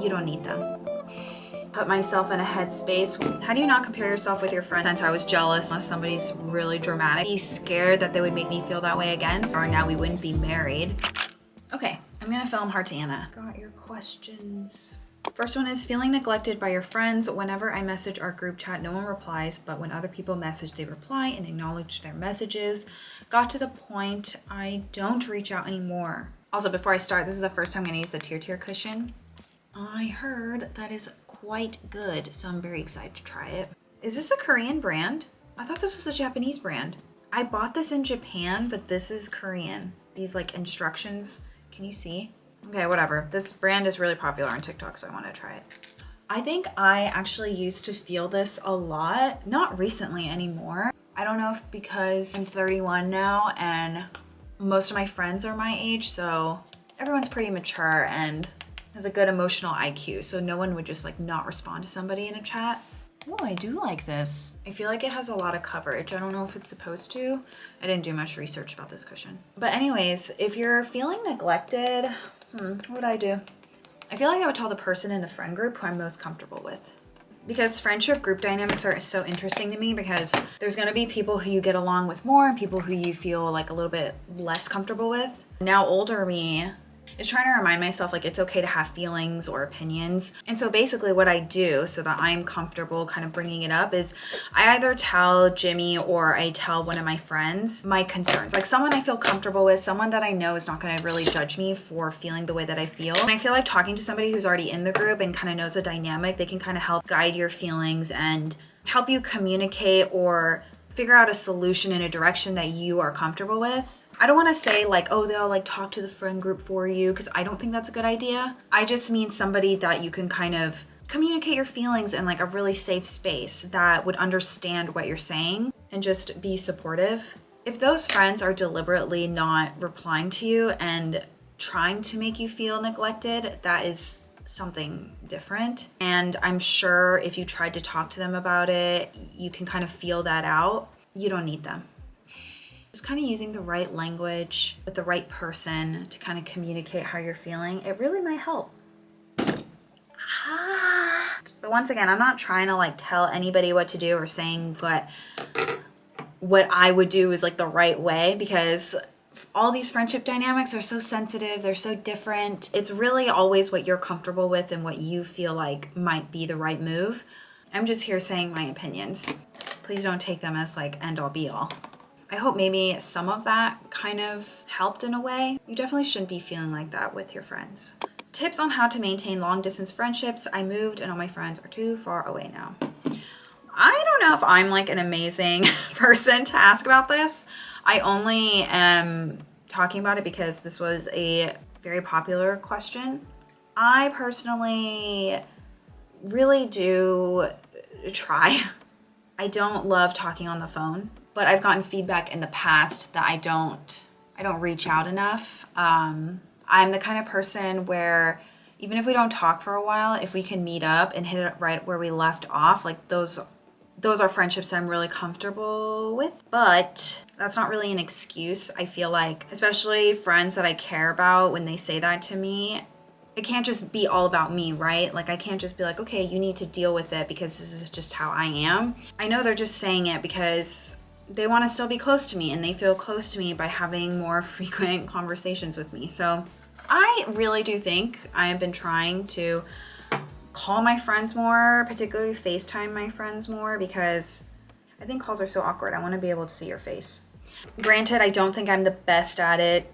you don't need them. Put myself in a headspace. How do you not compare yourself with your friends? Since I was jealous unless somebody's really dramatic, be scared that they would make me feel that way again, or now we wouldn't be married. Okay, I'm gonna film Heart to Hana. Got your questions. First one is feeling neglected by your friends. Whenever I message our group chat, no one replies, but when other people message, they reply and acknowledge their messages. Got to the point I don't reach out anymore. Also, before I start, this is the first time I'm gonna use the Tear cushion. I heard that is quite good, so I'm very excited to try it. Is this a Korean brand? I thought this was a Japanese brand. I bought this in Japan, but this is Korean. These like instructions, can you see? Okay, whatever. This brand is really popular on TikTok, so I want to try it. I think I actually used to feel this a lot, not recently anymore. I don't know if because I'm 31 now and most of my friends are my age, so everyone's pretty mature and has a good emotional IQ, so no one would just like not respond to somebody in a chat. Oh, I do like this. I feel like it has a lot of coverage. I don't know if it's supposed to. I didn't do much research about this cushion. But anyways, if you're feeling neglected, what would I do? I feel like I would tell the person in the friend group who I'm most comfortable with. Because friendship group dynamics are so interesting to me because there's gonna be people who you get along with more and people who you feel like a little bit less comfortable with. Now older me is trying to remind myself like it's okay to have feelings or opinions. And so basically what I do so that I'm comfortable kind of bringing it up is I either tell Jimmy or I tell one of my friends my concerns. Like someone I feel comfortable with, someone that I know is not gonna really judge me for feeling the way that I feel. And I feel like talking to somebody who's already in the group and kind of knows the dynamic, they can kind of help guide your feelings and help you communicate or figure out a solution in a direction that you are comfortable with. I don't want to say like, oh, they'll like talk to the friend group for you, because I don't think that's a good idea. I just mean somebody that you can kind of communicate your feelings in like a really safe space that would understand what you're saying and just be supportive. If those friends are deliberately not replying to you and trying to make you feel neglected, that is something different. And I'm sure if you tried to talk to them about it, you can kind of feel that out. You don't need them. Just kind of using the right language with the right person to kind of communicate how you're feeling, it really might help. But once again, I'm not trying to like tell anybody what to do or saying what I would do is like the right way, because all these friendship dynamics are so sensitive, they're so different. It's really always what you're comfortable with and what you feel like might be the right move. I'm just here saying my opinions. Please don't take them as like end all be all. I hope maybe some of that kind of helped in a way. You definitely shouldn't be feeling like that with your friends. Tips on how to maintain long distance friendships. I moved and all my friends are too far away now. I don't know if I'm like an amazing person to ask about this. I only am talking about it because this was a very popular question. I personally really do try. I don't love talking on the phone. But I've gotten feedback in the past that I don't reach out enough. I'm the kind of person where even if we don't talk for a while, if we can meet up and hit it right where we left off, like those are friendships I'm really comfortable with. But that's not really an excuse. I feel like, especially friends that I care about, when they say that to me, it can't just be all about me, right? Like I can't just be like, okay, you need to deal with it because this is just how I am. I know they're just saying it because they want to still be close to me and they feel close to me by having more frequent conversations with me. So I really do think I have been trying to call my friends more, particularly FaceTime my friends more, because I think calls are so awkward. I want to be able to see your face. Granted, I don't think I'm the best at it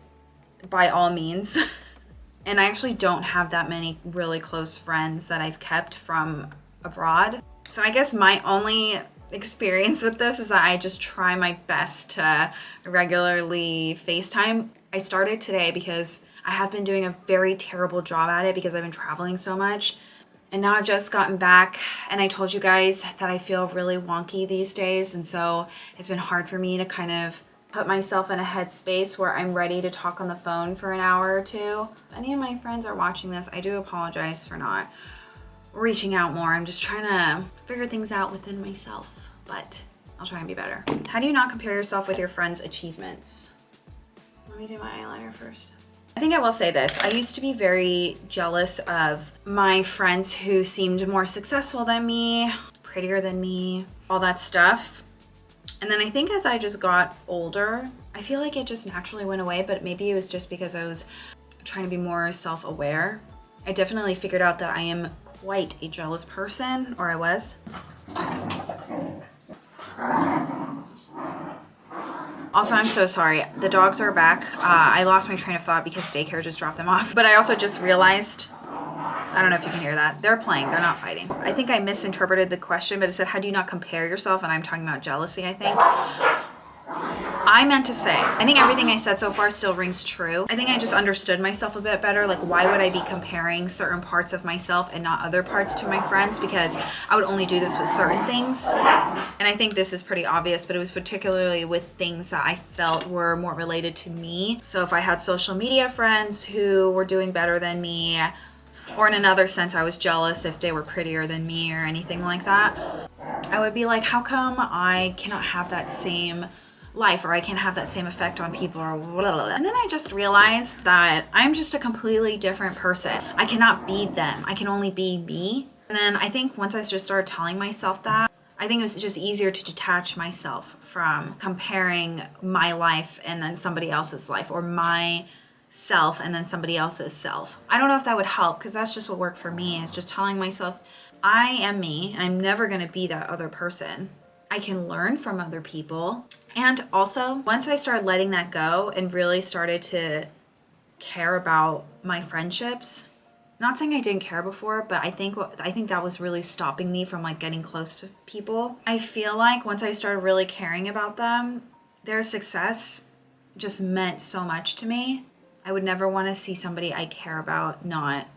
by all means. And I actually don't have that many really close friends that I've kept from abroad. So I guess my only experience with this is that I just try my best to regularly FaceTime. I started today because I have been doing a very terrible job at it because I've been traveling so much. And now I've just gotten back and I told you guys that I feel really wonky these days. And so it's been hard for me to kind of put myself in a headspace where I'm ready to talk on the phone for an hour or two. If any of my friends are watching this, I do apologize for not reaching out more. I'm just trying to figure things out within myself, but I'll try and be better. How do you not compare yourself with your friends' achievements? Let me do my eyeliner first. I think I will say this. I used to be very jealous of my friends who seemed more successful than me, prettier than me, all that stuff. And then I think as I just got older, I feel like it just naturally went away, but maybe it was just because I was trying to be more self-aware. I definitely figured out that I am quite a jealous person, or I was. Also, I'm so sorry. The dogs are back. I lost my train of thought because daycare just dropped them off. But I also just realized, I don't know if you can hear that. They're playing, they're not fighting. I think I misinterpreted the question, but it said, how do you not compare yourself? And I'm talking about jealousy, I think. I meant to say, I think everything I said so far still rings true. I think I just understood myself a bit better. Like, why would I be comparing certain parts of myself and not other parts to my friends? Because I would only do this with certain things. And I think this is pretty obvious, but it was particularly with things that I felt were more related to me. So if I had social media friends who were doing better than me, or in another sense, I was jealous if they were prettier than me or anything like that, I would be like, how come I cannot have that same life, or I can't have that same effect on people, or blah, blah, blah. And then I just realized that I'm just a completely different person. I cannot be them. I can only be me. And then I think once I just started telling myself that, I think it was just easier to detach myself from comparing my life and then somebody else's life, or my self and then somebody else's self. I don't know if that would help, because that's just what worked for me, is just telling myself, I am me. I'm never going to be that other person. I can learn from other people. And also, once I started letting that go and really started to care about my friendships, not saying I didn't care before, but I think that was really stopping me from like getting close to people. I feel like once I started really caring about them, their success just meant so much to me. I would never want to see somebody I care about not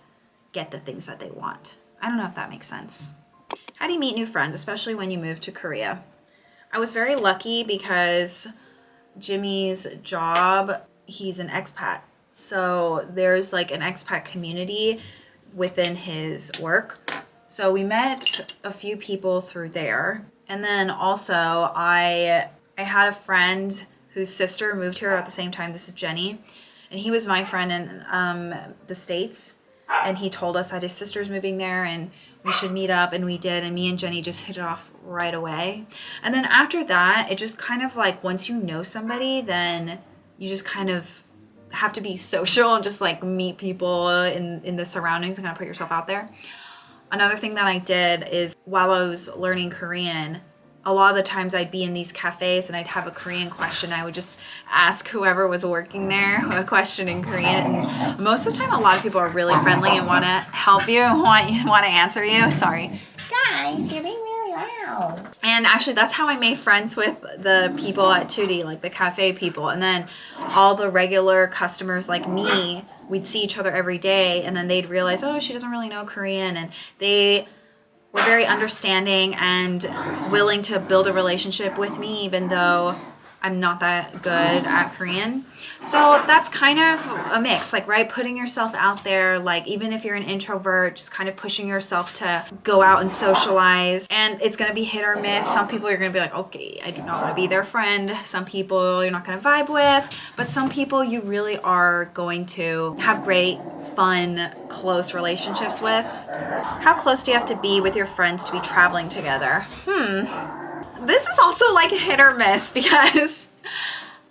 get the things that they want. I don't know if that makes sense. How do you meet new friends, especially when you move to Korea? I was very lucky because Jimmy's job, he's an expat. So there's like an expat community within his work. So we met a few people through there. And then also I had a friend whose sister moved here at the same time. This is Jenny. And he was my friend in the States. And he told us that his sister's moving there and we should meet up, and we did, and me and Jenny just hit it off right away. And then after that, it just kind of like, once you know somebody, then you just kind of have to be social and just like meet people in the surroundings and kind of put yourself out there. Another thing that I did is, while I was learning Korean, a lot of the times I'd be in these cafes and I'd have a Korean question. I would just ask whoever was working there a question in Korean. And most of the time, a lot of people are really friendly and want to help you, want to answer you. Sorry. Guys, you're being really loud. And actually, that's how I made friends with the people at Tootie, like the cafe people. And then all the regular customers like me, we'd see each other every day, and then they'd realize, oh, she doesn't really know Korean. And they were very understanding and willing to build a relationship with me, even though I'm not that good at Korean. So that's kind of a mix, like, right? Putting yourself out there, like, even if you're an introvert, just kind of pushing yourself to go out and socialize. And it's going to be hit or miss. Some people you're going to be like, okay, I do not want to be their friend. Some people you're not going to vibe with, but some people you really are going to have great, fun, close relationships with. How close do you have to be with your friends to be traveling together? This is also like hit or miss, because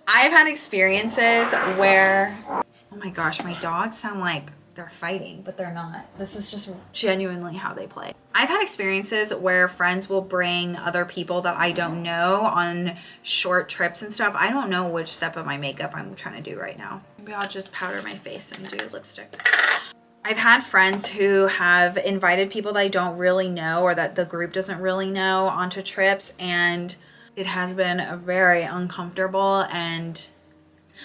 I've had experiences where, oh my gosh, my dogs sound like they're fighting, but they're not. This is just genuinely how they play. I've had experiences where friends will bring other people that I don't know on short trips and stuff. I don't know which step of my makeup I'm trying to do right now. Maybe I'll just powder my face and do lipstick. I've had friends who have invited people that I don't really know, or that the group doesn't really know, onto trips, and it has been very uncomfortable. And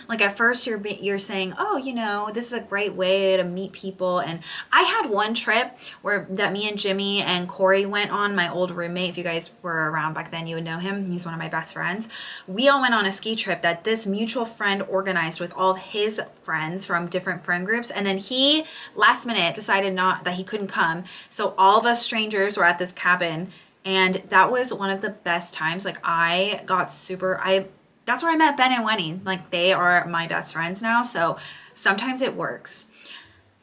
like, at first you're saying, oh, you know, this is a great way to meet people. And I had one trip that me and Jimmy and Corey went on, my old roommate. If you guys were around back then, you would know him. He's one of my best friends. We all went on a ski trip that this mutual friend organized with all of his friends from different friend groups. And then he, last minute, decided that he couldn't come. So all of us strangers were at this cabin. And that was one of the best times. Like, that's where I met Ben and Wenny. Like, they are my best friends now. So Sometimes it works.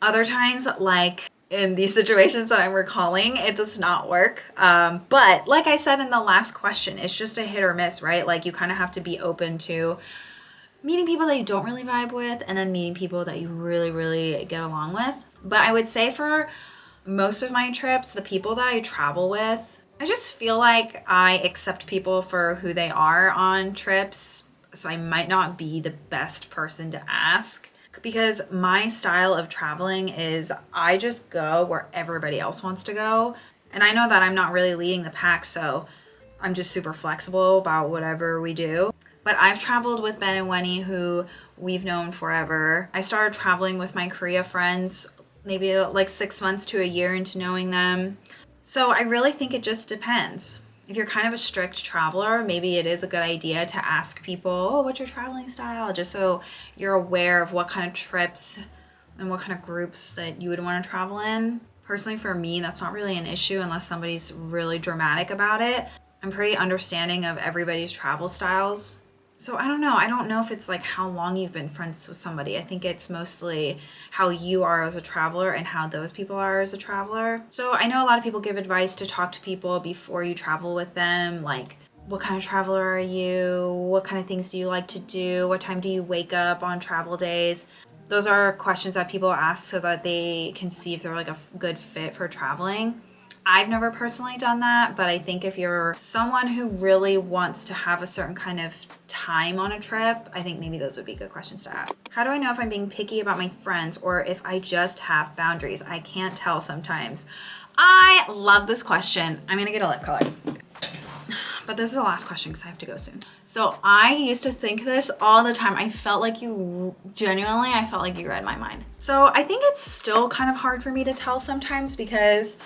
Other times, like in these situations that I'm recalling, it does not work. But like I said in the last question, it's just a hit or miss, right? Like you kind of have to be open to meeting people that you don't really vibe with and then meeting people that you really, really get along with. But I would say for most of my trips, the people that I travel with, I just feel like I accept people for who they are on trips. So I might not be the best person to ask because my style of traveling is I just go where everybody else wants to go. And I know that I'm not really leading the pack, so I'm just super flexible about whatever we do. But I've traveled with Ben and Wenny, who we've known forever. I started traveling with my Korea friends maybe like 6 months to a year into knowing them. So I really think it just depends. If you're kind of a strict traveler, maybe it is a good idea to ask people, oh, what's your traveling style? Just so you're aware of what kind of trips and what kind of groups that you would want to travel in. Personally, for me, that's not really an issue unless somebody's really dramatic about it. I'm pretty understanding of everybody's travel styles. So I don't know. I don't know if it's like how long you've been friends with somebody. I think it's mostly how you are as a traveler and how those people are as a traveler. So I know a lot of people give advice to talk to people before you travel with them. Like, what kind of traveler are you? What kind of things do you like to do? What time do you wake up on travel days? Those are questions that people ask so that they can see if they're like a good fit for traveling. I've never personally done that, but I think if you're someone who really wants to have a certain kind of time on a trip, I think maybe those would be good questions to ask. How do I know if I'm being picky about my friends or if I just have boundaries? I can't tell sometimes. I love this question. I'm gonna get a lip color. But this is the last question because I have to go soon. So I used to think this all the time. I felt like you read my mind. So I think it's still kind of hard for me to tell sometimes because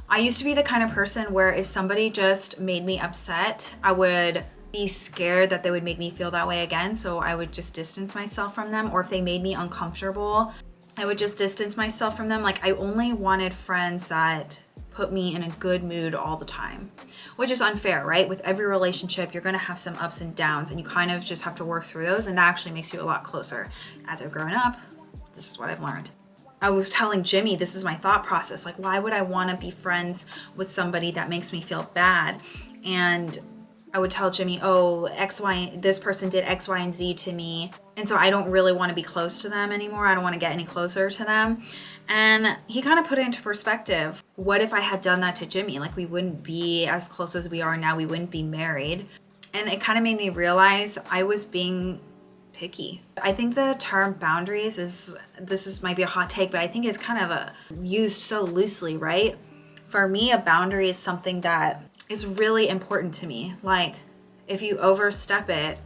I used to be the kind of person where if somebody just made me upset, I would be scared that they would make me feel that way again. So I would just distance myself from them. Or if they made me uncomfortable, I would just distance myself from them. Like I only wanted friends that put me in a good mood all the time, which is unfair, right? With every relationship, you're gonna have some ups and downs and you kind of just have to work through those. And that actually makes you a lot closer. As I've grown up, this is what I've learned. I was telling Jimmy, this is my thought process. Like, why would I want to be friends with somebody that makes me feel bad? And I would tell Jimmy, oh, this person did X, Y, and Z to me. And so I don't really want to be close to them anymore. I don't want to get any closer to them. And he kind of put it into perspective. What if I had done that to Jimmy? Like, we wouldn't be as close as we are now. We wouldn't be married. And it kind of made me realize I was being picky. I think the term boundaries might be a hot take, but I think it's kind of used so loosely, right? For me, a boundary is something that is really important to me. Like if you overstep it,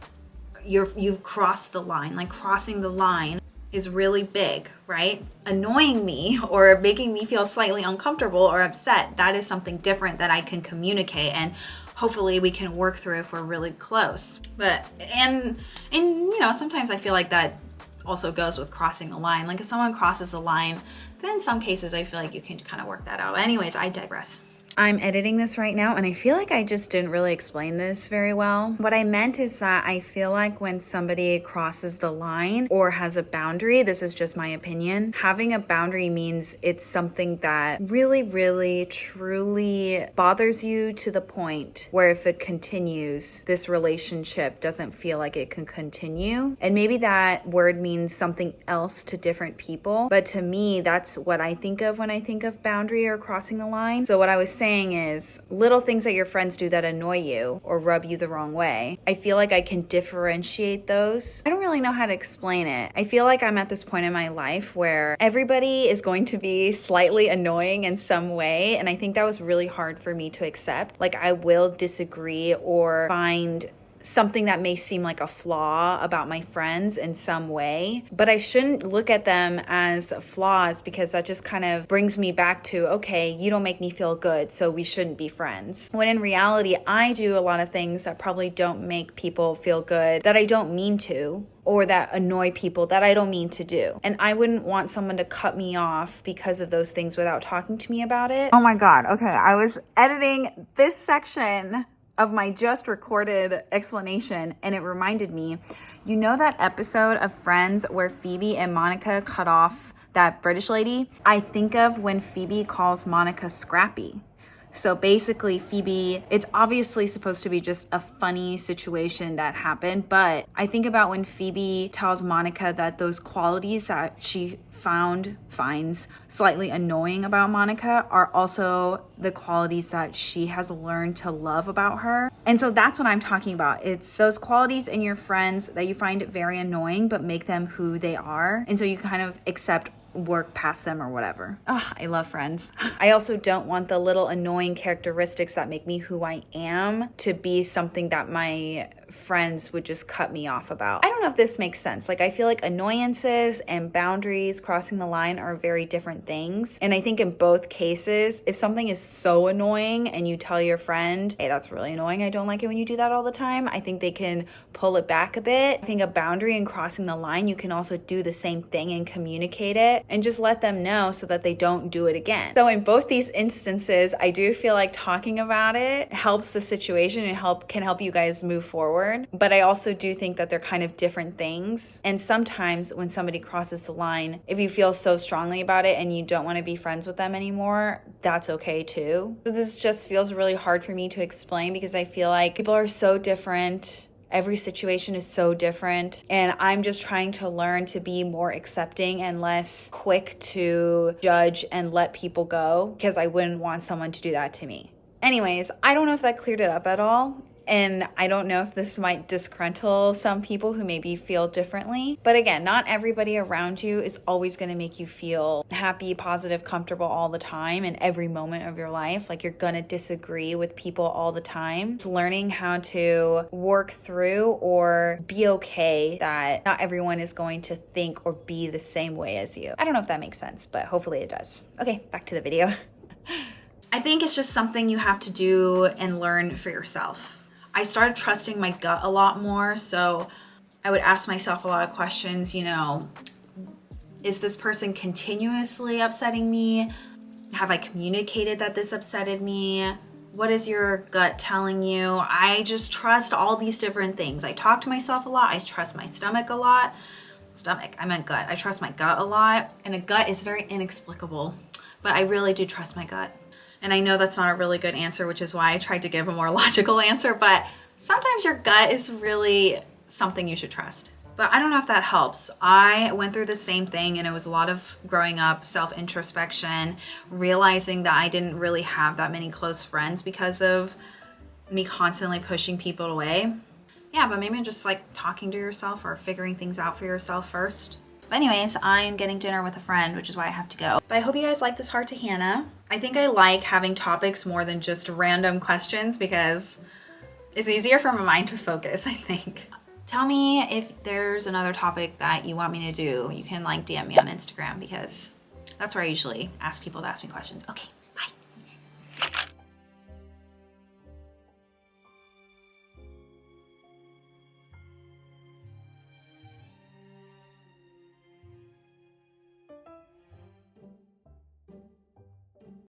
you've crossed the line. Like crossing the line is really big, right? Annoying me or making me feel slightly uncomfortable or upset, that is something different that I can communicate and hopefully we can work through if we're really close. But and sometimes I feel like that also goes with crossing the line. Like if someone crosses the line, then in some cases I feel like you can kind of work that out. Anyways, I digress. I'm editing this right now and I feel like I just didn't really explain this very well. What I meant is that I feel like when somebody crosses the line or has a boundary, this is just my opinion, having a boundary means it's something that really, really, truly bothers you to the point where if it continues, this relationship doesn't feel like it can continue. And maybe that word means something else to different people, but to me, that's what I think of when I think of boundary or crossing the line. So what I was saying is little things that your friends do that annoy you or rub you the wrong way. I feel like I can differentiate those. I don't really know how to explain it. I feel like I'm at this point in my life where everybody is going to be slightly annoying in some way. And I think that was really hard for me to accept. Like I will disagree or find something that may seem like a flaw about my friends in some way, but I shouldn't look at them as flaws because that just kind of brings me back to, okay, you don't make me feel good, so we shouldn't be friends. When in reality, I do a lot of things that probably don't make people feel good, that I don't mean to, or that annoy people that I don't mean to do. And I wouldn't want someone to cut me off because of those things without talking to me about it. Oh my God. Okay. I was editing this section of my just recorded explanation, and it reminded me, you know that episode of Friends where Phoebe and Monica cut off that British lady? I think of when Phoebe calls Monica Scrappy. So basically, Phoebe, it's obviously supposed to be just a funny situation that happened, but I think about when Phoebe tells Monica that those qualities that she finds slightly annoying about Monica are also the qualities that she has learned to love about her. And so that's what I'm talking about. It's those qualities in your friends that you find very annoying, but make them who they are. And so you kind of accept work past them or whatever. I love Friends. I also don't want the little annoying characteristics that make me who I am to be something that my friends would just cut me off about. I don't know if this makes sense. Like, I feel like annoyances and boundaries crossing the line are very different things. And I think in both cases, if something is so annoying and you tell your friend, hey, that's really annoying, I don't like it when you do that all the time, I think they can pull it back a bit. I think a boundary and crossing the line, you can also do the same thing and communicate it and just let them know so that they don't do it again. So in both these instances, I do feel like talking about it helps the situation and can help you guys move forward. But I also do think that they're kind of different things. And sometimes when somebody crosses the line, if you feel so strongly about it and you don't want to be friends with them anymore, that's okay too. So this just feels really hard for me to explain because I feel like people are so different. Every situation is so different, and I'm just trying to learn to be more accepting and less quick to judge and let people go because I wouldn't want someone to do that to me. Anyways, I don't know if that cleared it up at all. And I don't know if this might disgruntle some people who maybe feel differently. But again, not everybody around you is always going to make you feel happy, positive, comfortable all the time in every moment of your life. Like, you're going to disagree with people all the time. It's learning how to work through or be okay that not everyone is going to think or be the same way as you. I don't know if that makes sense, but hopefully it does. Okay, back to the video. I think it's just something you have to do and learn for yourself. I started trusting my gut a lot more, so I would ask myself a lot of questions, is this person continuously upsetting me? Have I communicated that this upsetted me? What is your gut telling you? I just trust all these different things. I talk to myself a lot. I trust my stomach a lot. I meant gut. I trust my gut a lot, and a gut is very inexplicable, but I really do trust my gut. And I know that's not a really good answer, which is why I tried to give a more logical answer, but sometimes your gut is really something you should trust. But I don't know if that helps. I went through the same thing, and it was a lot of growing up, self-introspection, realizing that I didn't really have that many close friends because of me constantly pushing people away. Yeah, but maybe just like talking to yourself or figuring things out for yourself first. But anyways, I'm getting dinner with a friend, which is why I have to go. But I hope you guys like this Heart to Hannah. I think I like having topics more than just random questions because it's easier for my mind to focus, I think. Tell me if there's another topic that you want me to do. You can DM me on Instagram because that's where I usually ask people to ask me questions. Okay.